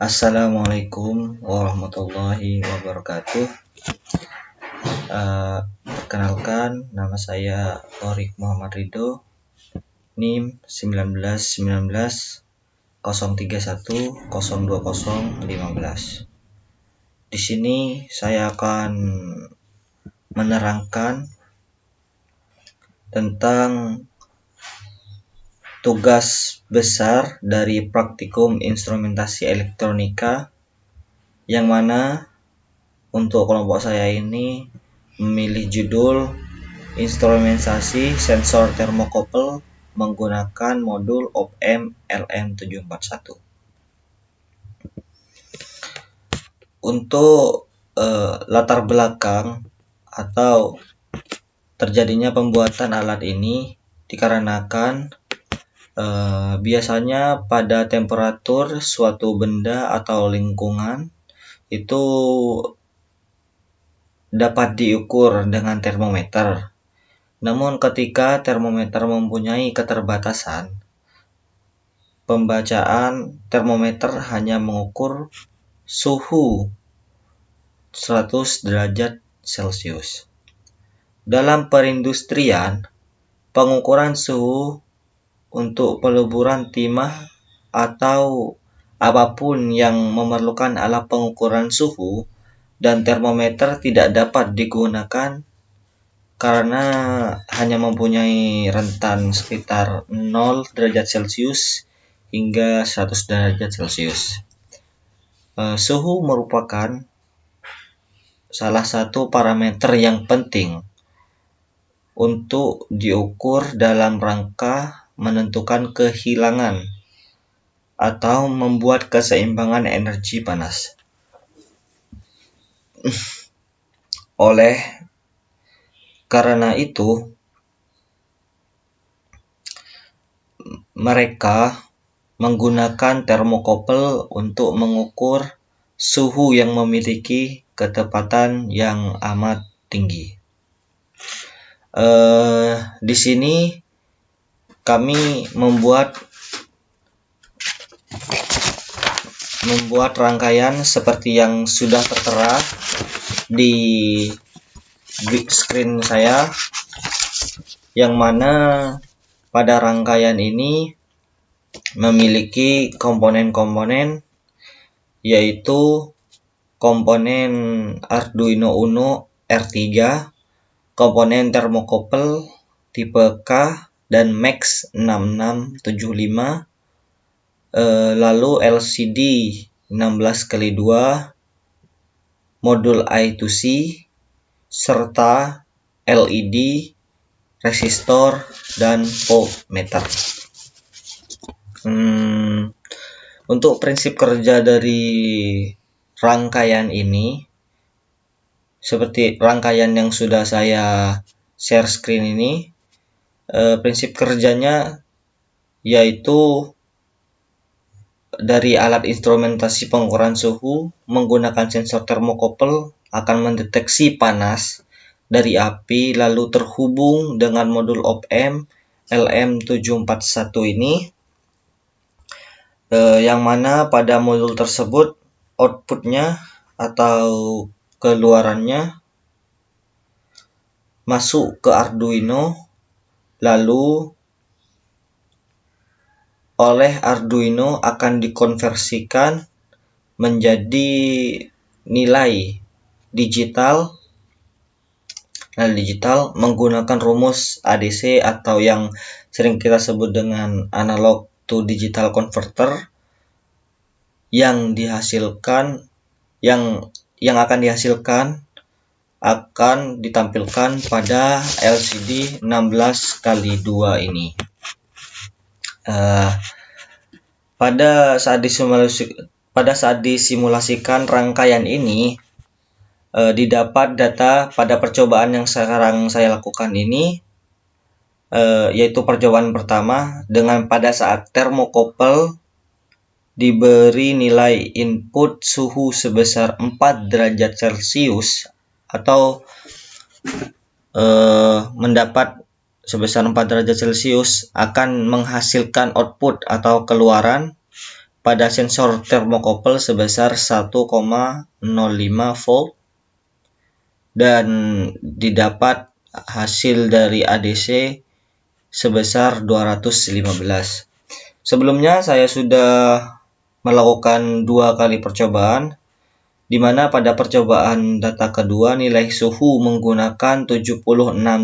Assalamualaikum warahmatullahi wabarakatuh. Perkenalkan, nama saya Thorik Muhammad Ridho, NIM 1919031020015. Di sini saya akan menerangkan tentang tugas besar dari praktikum instrumentasi elektronika, yang mana untuk kelompok saya ini memilih judul instrumentasi sensor termokopel menggunakan modul op-amp LM741. Untuk latar belakang atau terjadinya pembuatan alat ini dikarenakan biasanya pada temperatur suatu benda atau lingkungan itu dapat diukur dengan termometer. Namun ketika termometer mempunyai keterbatasan, pembacaan termometer hanya mengukur suhu 100 derajat Celcius. Dalam perindustrian, pengukuran suhu untuk peleburan timah atau apapun yang memerlukan alat pengukuran suhu dan termometer tidak dapat digunakan karena hanya mempunyai rentan sekitar 0 derajat Celcius hingga 100 derajat Celcius. Suhu merupakan salah satu parameter yang penting untuk diukur dalam rangka menentukan kehilangan atau membuat keseimbangan energi panas. Oleh karena itu, mereka menggunakan termokopel untuk mengukur suhu yang memiliki ketepatan yang amat tinggi. Di sini kami membuat rangkaian seperti yang sudah tertera di screen saya, yang mana pada rangkaian ini memiliki komponen-komponen, yaitu komponen Arduino Uno R3, komponen termokopel tipe K dan Max 6675, lalu LCD 16x2, modul I2C, serta LED, resistor, dan voltmeter. Untuk prinsip kerja dari rangkaian ini, seperti rangkaian yang sudah saya share screen ini, prinsip kerjanya yaitu dari alat instrumentasi pengukuran suhu menggunakan sensor termokopel akan mendeteksi panas dari api lalu terhubung dengan modul op-amp LM741 ini, yang mana pada modul tersebut outputnya atau keluarannya masuk ke Arduino, lalu oleh Arduino akan dikonversikan menjadi nilai digital menggunakan rumus ADC atau yang sering kita sebut dengan analog to digital converter, yang akan dihasilkan akan ditampilkan pada LCD 16x2 ini. Pada saat disimulasikan rangkaian ini, didapat data pada percobaan yang sekarang saya lakukan ini, yaitu percobaan pertama dengan pada saat termokopel diberi nilai input suhu sebesar 4 derajat Celcius atau mendapat sebesar 4 derajat Celcius akan menghasilkan output atau keluaran pada sensor termokopel sebesar 1,05 volt dan didapat hasil dari ADC sebesar 215. Sebelumnya saya sudah melakukan 2 kali percobaan, di mana pada percobaan data kedua nilai suhu menggunakan 76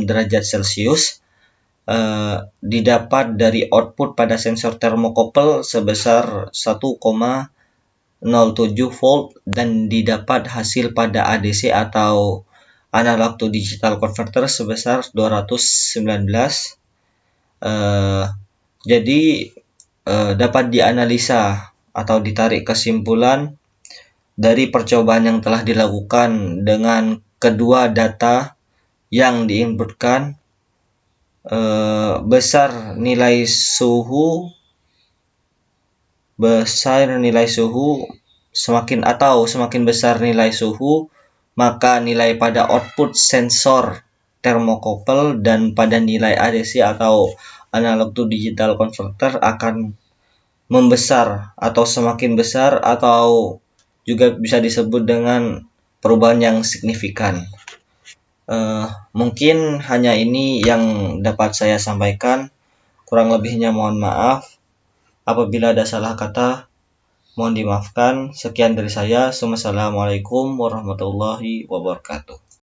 derajat Celcius didapat dari output pada sensor termokopel sebesar 1,07 volt dan didapat hasil pada ADC atau analog to digital converter sebesar 219. Jadi dapat dianalisa atau ditarik kesimpulan dari percobaan yang telah dilakukan dengan kedua data yang diinputkan, besar nilai suhu semakin besar nilai suhu, maka nilai pada output sensor termokopel dan pada nilai ADC atau analog to digital converter akan membesar atau semakin besar, atau juga bisa disebut dengan perubahan yang signifikan. Mungkin hanya ini yang dapat saya sampaikan. Kurang lebihnya mohon maaf. Apabila ada salah kata, mohon dimaafkan. Sekian dari saya. Wassalamualaikum warahmatullahi wabarakatuh.